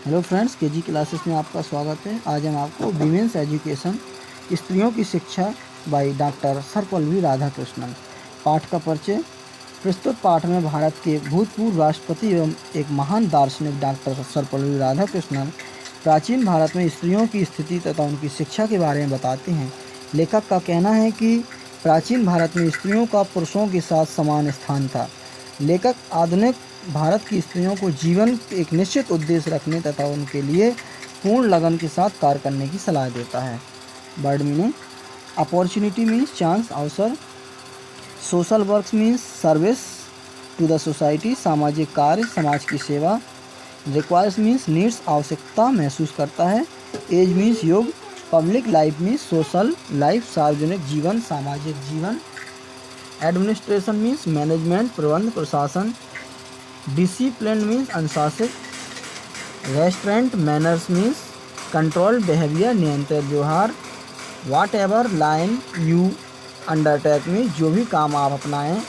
Hello friends, KG classes में आपका स्वागत है। आज हम आपको विमेंस एजुकेशन, स्त्रियों की शिक्षा बाई डॉक्टर सर्वपल्ली राधाकृष्णन पाठ का परिचय। प्रस्तुत पाठ में भारत के भूतपूर्व राष्ट्रपति एवं एक महान दार्शनिक डॉक्टर सर्वपल्ली राधाकृष्णन प्राचीन भारत में स्त्रियों की स्थिति तथा उनकी शिक्षा के बारे में बताते हैं। लेखक का कहना है कि प्राचीन भारत में स्त्रियों का पुरुषों के साथ समान स्थान था। लेखक आधुनिक भारत की स्त्रियों को जीवन एक निश्चित उद्देश्य रखने तथा उनके लिए पूर्ण लगन के साथ कार्य करने की सलाह देता है। Word meaning: opportunity means chance, अवसर। Social work means service to the society, सामाजिक कार्य, समाज की सेवा। रिक्वायर्स मीन्स नीड्स, आवश्यकता महसूस करता है। एज मीन्स युग। Public life means social life, सार्वजनिक जीवन, सामाजिक जीवन। एडमिनिस्ट्रेशन मीन्स मैनेजमेंट, प्रबंध, प्रशासन। डिसिप्लिन मीन्स अनुशासित। Restrained manners means control behaviour, नियंत्रित व्यवहार। Whatever line you undertake means जो भी काम आप अपनाएं।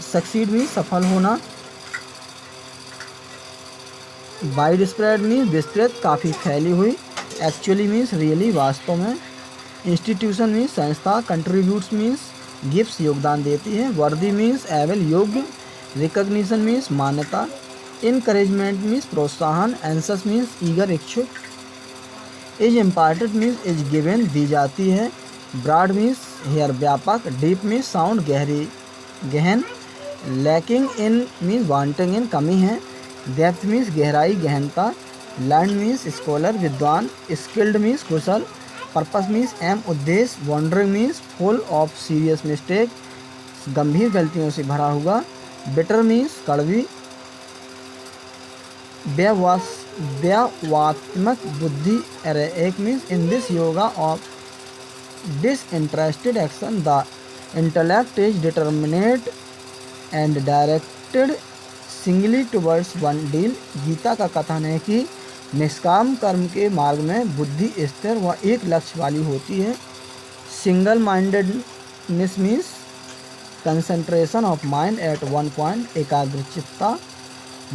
सक्सीड मीन्स सफल होना। वाइड स्प्रेड मीन्स विस्तृत, काफ़ी फैली हुई। एक्चुअली मीन्स रियली, वास्तव में। इंस्टीट्यूशन मीन्स संस्था। कंट्रीब्यूट्स मीन्स गिफ्ट्स, योगदान देती है। वर्दी मीन्स एबल, योग्य। रिकग्निशन मीन्स मान्यता। इनकरेजमेंट मीन्स प्रोत्साहन। एंसस मीन्स ईगर, इच्छुक। Is imparted means is given, दी जाती है। ब्रॉड मीन्स हेयर, व्यापक। डीप मीन्स साउंड, गहरी, गहन। Lacking in means wanting in, कमी है। डेप्थ मीन्स गहराई, गहनता। लर्न मीन्स स्कॉलर, विद्वान। स्किल्ड मीन्स कुशल। पर्पस मीन्स एम, उद्देश्य। Wandering means full of serious mistake, गंभीर गलतियों से भरा हुआ। बिटर मीन्स कड़वी। व्यवात्मक बुद्धि, एक means in this yoga of disinterested action, the intellect is determined and directed singly towards one deal। Gita का कथन है कि निष्काम कर्म के मार्ग में बुद्धि स्थिर व एक लक्ष्य वाली होती है। Single mindedness means concentration of mind at one point, एकाग्रचित्ता।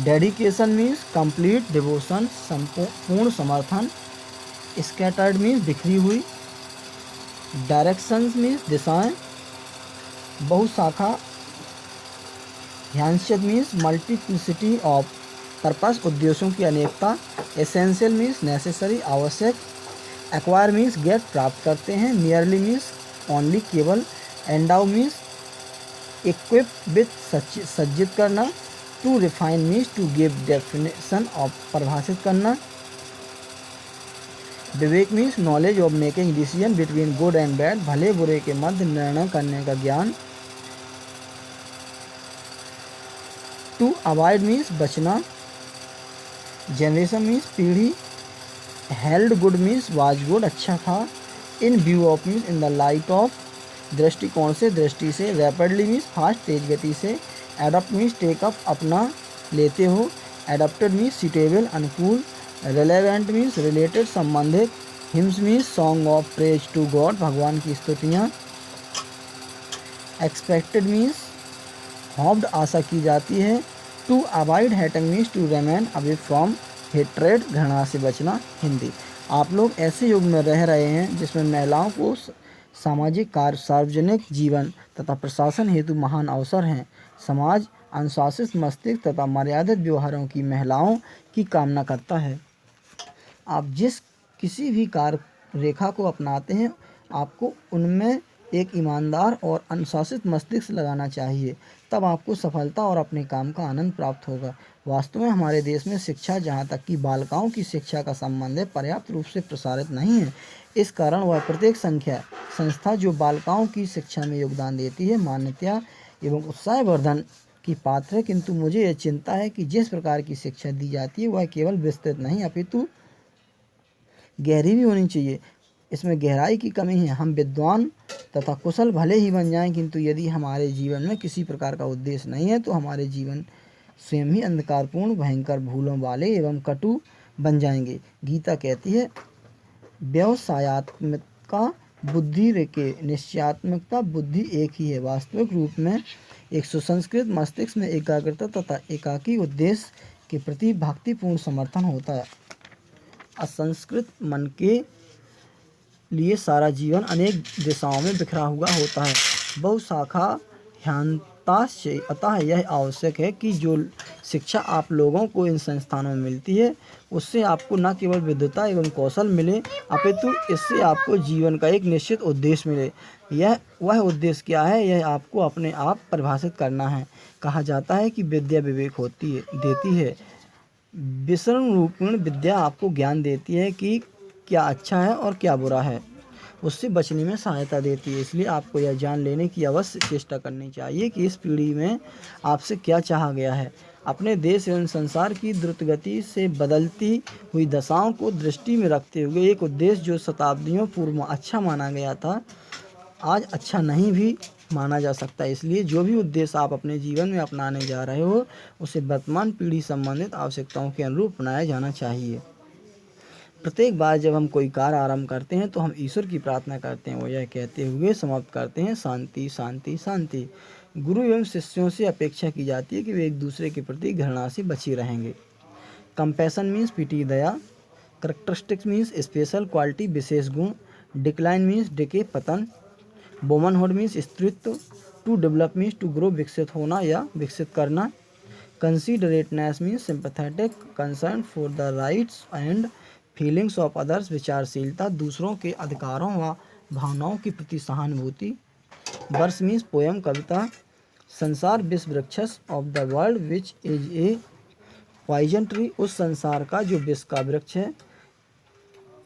डेडिकेशन मीन्स कंप्लीट डिवोशन, संपूर्ण समर्थन। स्कैटर्ड मीन्स बिखरी हुई। डायरेक्शंस मीन्स दिशाएं, बहुशाखा। ह्यांशद मीन्स मल्टीप्लिसिटी ऑफ पर्पस, उद्देश्यों की अनेकता। एसेंशियल मीन्स नेसेसरी, आवश्यक। एक्वायर मीन्स गेट, प्राप्त करते हैं। नियरली मीन्स ओनली, केवल। एंडाउ मीन्स इक्विप विथ, सज्जित करना। To refine means to give definition of, परिभाषित करना। विवेक means knowledge of making decision between good and bad, भले बुरे के मध्य निर्णय करने का ज्ञान। टू अवॉइड मीन्स बचना। जनरेशन मीन्स पीढ़ी। Held good means was good, अच्छा था। इन view of means in the light of, दृष्टिकोण से, दृष्टि से। रैपिडली मीन्स फास्ट, तेज गति से। एडॉप्ट मीन्स टेकअप, अपना, लेते हो। एडॉप्टेड मीन्स सूटेबल, अनुकूल। रिलेवेंट मीन्स रिलेटेड, संबंधित। Hymns means song of praise to God, भगवान की स्तुतियाँ। एक्सपेक्टेड मीन्स होप्ड, आशा की जाती है। To avoid hating means to remain away from, hatred, घृणा से बचना। हिंदी: आप लोग ऐसे युग में रह रहे हैं जिसमें महिलाओं को सामाजिक कार्य, सार्वजनिक जीवन तथा प्रशासन हेतु महान अवसर हैं। समाज अनुशासित मस्तिष्क तथा मर्यादित व्यवहारों की महिलाओं की कामना करता है। आप जिस किसी भी कार्य रेखा को अपनाते हैं, आपको उनमें एक ईमानदार और अनुशासित मस्तिष्क लगाना चाहिए, तब आपको सफलता और अपने काम का आनंद प्राप्त होगा। वास्तव में हमारे देश में शिक्षा, जहाँ तक कि बालिकाओं की शिक्षा का संबंध है, पर्याप्त रूप से प्रसारित नहीं है। इस कारण वह प्रत्येक संस्था जो बालिकाओं की शिक्षा में योगदान देती है, मान्यता एवं उत्साहवर्धन की पात्र है। किंतु मुझे यह चिंता है कि जिस प्रकार की शिक्षा दी जाती है वह केवल विस्तृत नहीं अपितु गहरी भी होनी चाहिए। इसमें गहराई की कमी है। हम विद्वान तथा कुशल भले ही बन जाएं, किंतु यदि हमारे जीवन में किसी प्रकार का उद्देश्य नहीं है तो हमारे जीवन स्वयं ही अंधकारपूर्ण, भयंकर, भूलों वाले एवं कटु बन जाएंगे। गीता कहती है, व्यवसायत्मकता बुद्धि के निश्चयात्मकता बुद्धि एक ही है। वास्तविक रूप में एक सुसंस्कृत मस्तिष्क में एकाग्रता तथा एकाकी उद्देश्य के प्रति भक्तिपूर्ण समर्थन होता है। असंस्कृत मन के लिए सारा जीवन अनेक दिशाओं में बिखरा हुआ होता है, बहुशाखा ह्यानताश्चै। अतः यह आवश्यक है कि जो शिक्षा आप लोगों को इन संस्थानों में मिलती है उससे आपको न केवल विद्वता एवं कौशल मिले अपितु इससे आपको जीवन का एक निश्चित उद्देश्य मिले। वह उद्देश्य क्या है, यह आपको अपने आप परिभाषित करना है। कहा जाता है कि विद्या विवेक देती है। विसर्ण रूपिण विद्या आपको ज्ञान देती है कि क्या अच्छा है और क्या बुरा है, उससे बचने में सहायता देती है। इसलिए आपको यह जान लेने की अवश्य चेष्टा करनी चाहिए कि इस पीढ़ी में आपसे क्या चाहा गया है। अपने देश एवं संसार की द्रुतगति से बदलती हुई दशाओं को दृष्टि में रखते हुए एक उद्देश्य जो शताब्दियों पूर्व अच्छा माना गया था आज अच्छा नहीं भी माना जा सकता है। इसलिए जो भी उद्देश्य आप अपने जीवन में अपनाने जा रहे हो उसे वर्तमान पीढ़ी संबंधित आवश्यकताओं के अनुरूप अपनाया जाना चाहिए। प्रत्येक बार जब हम कोई कार्य आरंभ करते हैं तो हम ईश्वर की प्रार्थना करते हैं, वो यह कहते हुए समाप्त करते हैं शांति शांति शांति। गुरु एवं शिष्यों से अपेक्षा की जाती है कि वे एक दूसरे के प्रति घृणा से बचे रहेंगे। कंपैशन मीन्स पीटी दया। करेक्टरिस्टिक्स मीन्स स्पेशल क्वालिटी विशेष गुण। डिक्लाइन मीन्स डिके पतन। वुमनहुड मीन्स स्त्रीत्व। To develop means to grow विकसित होना या विकसित करना। Considerateness means sympathetic concern for the rights and feelings of others. विचारशीलता दूसरों के अधिकारों व भावनाओं के प्रति सहानुभूति। वर्स मीन्स पोएम कविता। संसार विश्व वृक्षस of the world which is a poison tree. उस संसार का जो विश्व का वृक्ष है।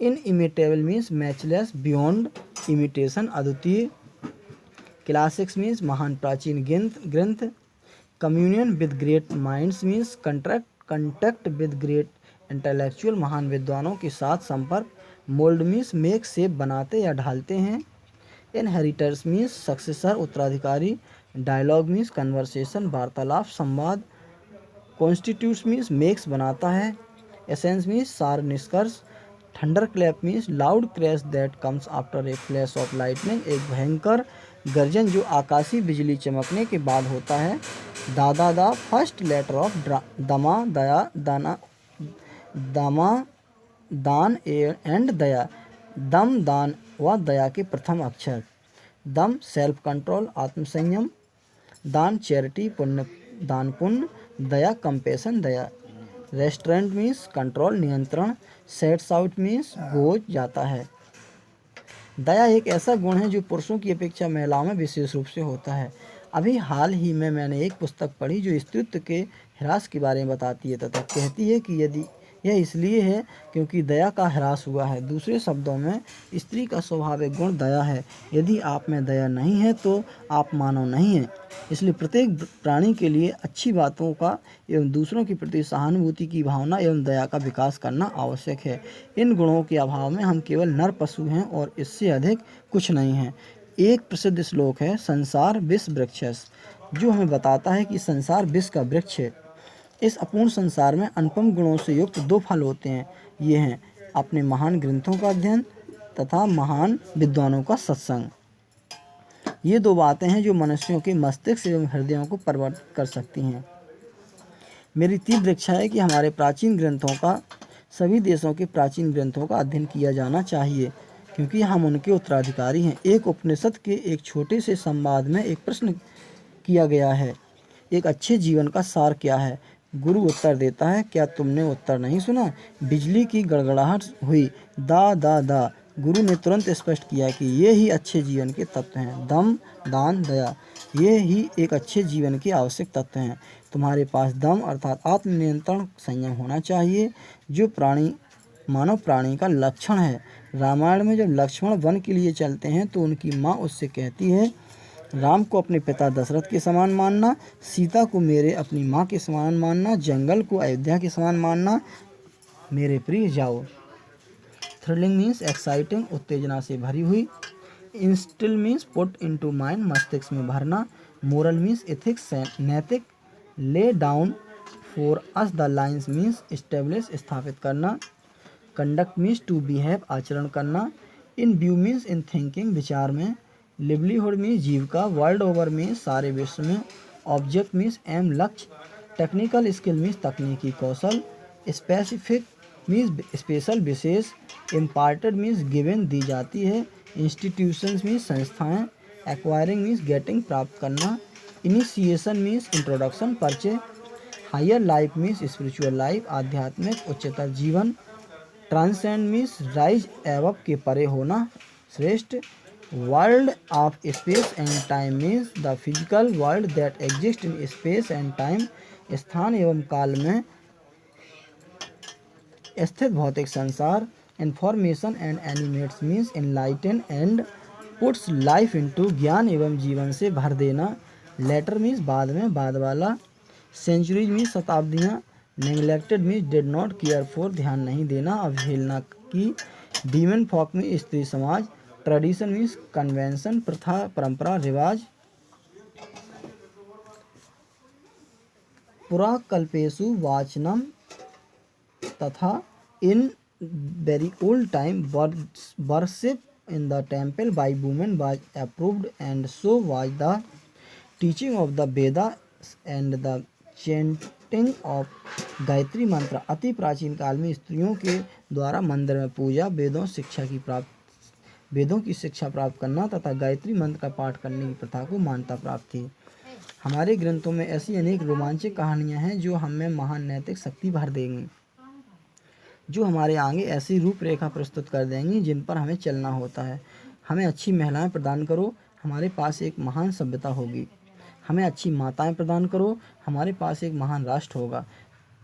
इनइमिटेबल मीन्स मैचलेस बियॉन्ड इमिटेशन अद्वितीय। क्लासिक्स मीन्स महान प्राचीन ग्रंथ। Communion with great minds means contact with great intellectual महान विद्वानों के साथ संपर्क। मोल्ड मीन्स मेक शेप बनाते या ढालते हैं। इनहेरिटर्स मीन्स सक्सेसर उत्तराधिकारी। डायलॉग मीन्स कन्वर्सेशन वार्तालाप संवाद। कॉन्स्टिट्यूट्स मीन्स मेक्स बनाता है। एसेंस मीन्स सार निष्कर्ष। Thunder clap means loud crash that comes after a flash of lightning. एक भयंकर गर्जन जो आकाशीय बिजली चमकने के बाद होता है। दादा द फर्स्ट लेटर ऑफ दमा दया दाना दमा दान एंड दया। दम दान व दया के प्रथम अक्षर। दम सेल्फ कंट्रोल आत्मसंयम। दान चैरिटी पुण्य दान पुण्य। दया कंपेशन दया। रेस्टोरेंट मीन्स कंट्रोल नियंत्रण। सेट्स आउट मीन्स हो जाता है। दया एक ऐसा गुण है जो पुरुषों की अपेक्षा महिलाओं में विशेष रूप से होता है। अभी हाल ही में मैंने एक पुस्तक पढ़ी जो स्त्रीत्व के ह्रास के बारे में बताती है तथा कहती है कि यदि यह इसलिए है क्योंकि दया का ह्रास हुआ है। दूसरे शब्दों में स्त्री का स्वाभाविक गुण दया है। यदि आप में दया नहीं है तो आप मानव नहीं हैं। इसलिए प्रत्येक प्राणी के लिए अच्छी बातों का एवं दूसरों के प्रति सहानुभूति की भावना एवं दया का विकास करना आवश्यक है। इन गुणों के अभाव में हम केवल नर पशु हैं और इससे अधिक कुछ नहीं हैं। एक प्रसिद्ध श्लोक है संसार विश्व वृक्षस, जो हमें बताता है कि संसार विश्व का वृक्ष है। इस अपूर्ण संसार में अनुपम गुणों से युक्त दो फल होते हैं। ये हैं अपने महान ग्रंथों का अध्ययन तथा महान विद्वानों का सत्संग। ये दो बातें हैं जो मनुष्यों के मस्तिष्क एवं हृदयों को परिवर्तित कर सकती हैं। मेरी तीव्र इच्छा है कि हमारे प्राचीन ग्रंथों का सभी देशों के प्राचीन ग्रंथों का अध्ययन किया जाना चाहिए क्योंकि हम उनके उत्तराधिकारी हैं। एक उपनिषद के एक छोटे से संवाद में एक प्रश्न किया गया है, एक अच्छे जीवन का सार क्या है? गुरु उत्तर देता है, क्या तुमने उत्तर नहीं सुना? बिजली की गड़गड़ाहट हुई, दा दा दा। गुरु ने तुरंत स्पष्ट किया कि ये ही अच्छे जीवन के तत्व हैं। दम दान दया, ये ही एक अच्छे जीवन के आवश्यक तत्व हैं। तुम्हारे पास दम अर्थात आत्मनियंत्रण संयम होना चाहिए जो मानव प्राणी का लक्षण है। रामायण में जब लक्ष्मण वन के लिए चलते हैं तो उनकी माँ उससे कहती है, राम को अपने पिता दशरथ के समान मानना, सीता को मेरे अपनी माँ के समान मानना, जंगल को अयोध्या के समान मानना। मेरे प्रिय जाओ। थ्रिलिंग मीन्स एक्साइटिंग, उत्तेजना से भरी हुई। Instil means put into mind, मस्तिष्क में भरना। मोरल मीन्स एथिक्स, नैतिक। Lay down for us the lines means establish, स्थापित करना। कंडक्ट मीन्स टू बिहेव, आचरण करना। इन व्यू मीन्स इन थिंकिंग, विचार में। लिवलीहुड मीन्स जीविका। वर्ल्ड ओवर मीन्स सारे विश्व में। ऑब्जेक्ट मीन्स एम, लक्ष्य। टेक्निकल स्किल मीन्स तकनीकी कौशल। स्पेसिफिक मीन्स स्पेशल विशेष, इम्पार्टेड मीन्स गिवन दी जाती है, इंस्टीट्यूशंस मीन्स संस्थाएं, एक्वायरिंग मीन्स गेटिंग प्राप्त करना, इनिशिएशन मीन्स इंट्रोडक्शन परिचय, higher life means spiritual life आध्यात्मिक उच्चतर जीवन, ट्रांसेंड मीन्स राइज एवब के परे होना श्रेष्ठ, world of space and time means the physical world that exist in space and time, स्थान एवं काल में स्थित भौतिक संसार, information and animates means enlighten and puts life into ज्ञान एवं जीवन से भर देना, लेटर मीन्स बाद में बाद वाला, सेंचुरीज मीन्स शताब्दियाँ, neglected means did not care for ध्यान नहीं देना अवहेलना की, डीमन फॉक में स्त्री समाज, ट्रेडिशन मीन्स कन्वेंशन प्रथा परंपरा रिवाज, पुराकल्पेशु वाचनम तथा in very old time worship in the temple by women was approved and so was the teaching of the Vedas and the chanting of Gayatri मंत्र। अति प्राचीन काल में स्त्रियों के द्वारा मंदिर में पूजा, वेदों की शिक्षा प्राप्त करना तथा गायत्री मंत्र का पाठ करने की प्रथा को मान्यता प्राप्त थी। हमारे ग्रंथों में ऐसी अनेक रोमांचक कहानियाँ हैं जो हमें महान नैतिक शक्ति भर देंगी, जो हमारे आगे ऐसी रूपरेखा प्रस्तुत कर देंगी जिन पर हमें चलना होता है। हमें अच्छी महिलाएं प्रदान करो, हमारे पास एक महान सभ्यता होगी। हमें अच्छी माताएं प्रदान करो, हमारे पास एक महान राष्ट्र होगा।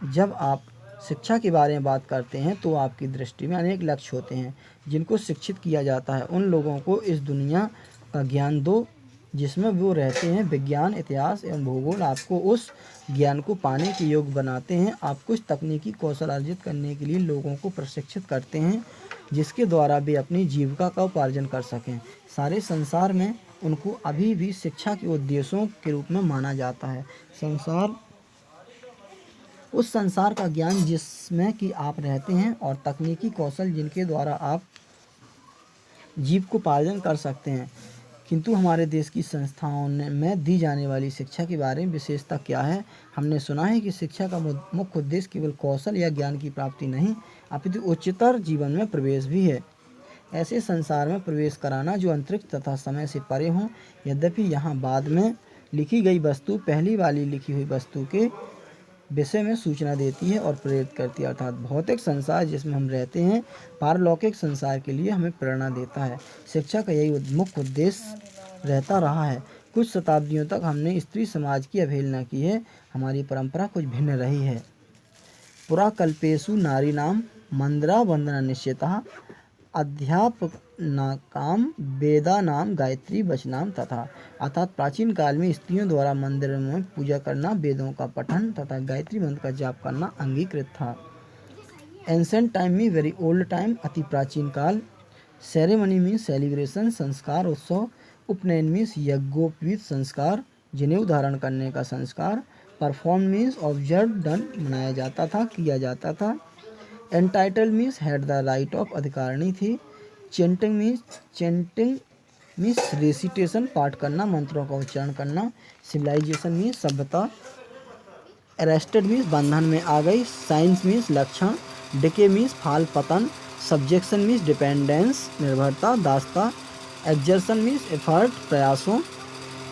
जब आप शिक्षा के बारे में बात करते हैं तो आपकी दृष्टि में अनेक लक्ष्य होते हैं जिनको शिक्षित किया जाता है। उन लोगों को इस दुनिया का ज्ञान दो जिसमें वो रहते हैं। विज्ञान, इतिहास एवं भूगोल आपको उस ज्ञान को पाने के योग्य बनाते हैं। आप कुछ तकनीकी कौशल अर्जित करने के लिए लोगों को प्रशिक्षित करते हैं जिसके द्वारा वे अपनी जीविका का उपार्जन कर सकें। सारे संसार में उनको अभी भी शिक्षा के उद्देश्यों के रूप में माना जाता है। उस संसार का ज्ञान जिसमें कि आप रहते हैं और तकनीकी कौशल जिनके द्वारा आप जीविकोपार्जन कर सकते हैं। किंतु हमारे देश की संस्थाओं में दी जाने वाली शिक्षा के बारे में विशेषता क्या है? हमने सुना है कि शिक्षा का मुख्य उद्देश्य केवल कौशल या ज्ञान की प्राप्ति नहीं अपितु उच्चतर जीवन में प्रवेश भी है। ऐसे संसार में प्रवेश कराना जो अंतरिक्ष तथा समय से परे हों। यद्यपि यहाँ बाद में लिखी गई वस्तु पहली वाली लिखी हुई वस्तु के विषय में सूचना देती है और प्रेरित करती है, अर्थात भौतिक संसार जिसमें हम रहते हैं पारलौकिक संसार के लिए हमें प्रेरणा देता है। शिक्षा का यही मुख्य उद्देश्य रहता रहा है। कुछ शताब्दियों तक हमने स्त्री समाज की अवहेलना की है। हमारी परंपरा कुछ भिन्न रही है। पुराकल्पेषु नारीणाम मंदिरा वंदना निश्चितः अध्यापनाकाम वेदानाम गायत्री वचनाम तथा, अर्थात प्राचीन काल में स्त्रियों द्वारा मंदिर में पूजा करना, वेदों का पठन तथा गायत्री मंत्र का जाप करना अंगीकृत था। एंसेंट टाइम में वेरी ओल्ड टाइम, अति प्राचीन काल। सेरेमनी मीन सेलिब्रेशन, संस्कार उत्सव। उपनयन मीन्स यज्ञोपवीत संस्कार, जनेऊ धारण करने का संस्कार। परफॉर्म मीन्स ऑब्जर्व डन, मनाया जाता था, किया जाता था। Entitle means had the right of, अधिकारिणी थी। चेंटिंग मीन्स रेसिटेशन, पाठ करना, मंत्रों का उच्चारण करना। सिविलाइजेशन मीन्स सभ्यता। अरेस्टेड मीन्स बंधन में आ गई। साइंस मीन्स लक्षण। डिके मीन्स फाल पतन। सब्जेक्शन मीन्स डिपेंडेंस, निर्भरता, दासता। एक्सर्शन मीन्स एफर्ट, प्रयासों।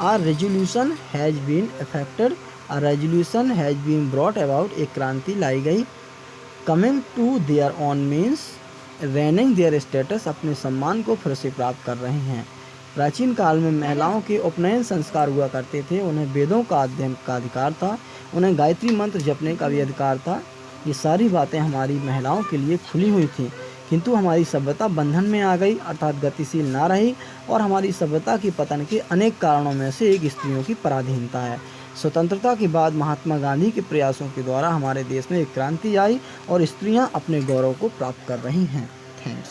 A resolution has been effected, a resolution has been brought about, एक क्रांति लाई गई। Coming to their own means regaining their status, अपने सम्मान को फिर से प्राप्त कर रहे हैं। प्राचीन काल में महिलाओं के उपनयन संस्कार हुआ करते थे। उन्हें वेदों का अध्ययन का अधिकार था, उन्हें गायत्री मंत्र जपने का भी अधिकार था। ये सारी बातें हमारी महिलाओं के लिए खुली हुई थी, किंतु हमारी सभ्यता बंधन में आ गई, अर्थात गतिशील ना रही। और हमारी सभ्यता के पतन के अनेक कारणों में से एक स्त्रियों की पराधीनता है। स्वतंत्रता के बाद महात्मा गांधी के प्रयासों के द्वारा हमारे देश में एक क्रांति आई और स्त्रियां अपने गौरव को प्राप्त कर रही हैं। थैंक्स।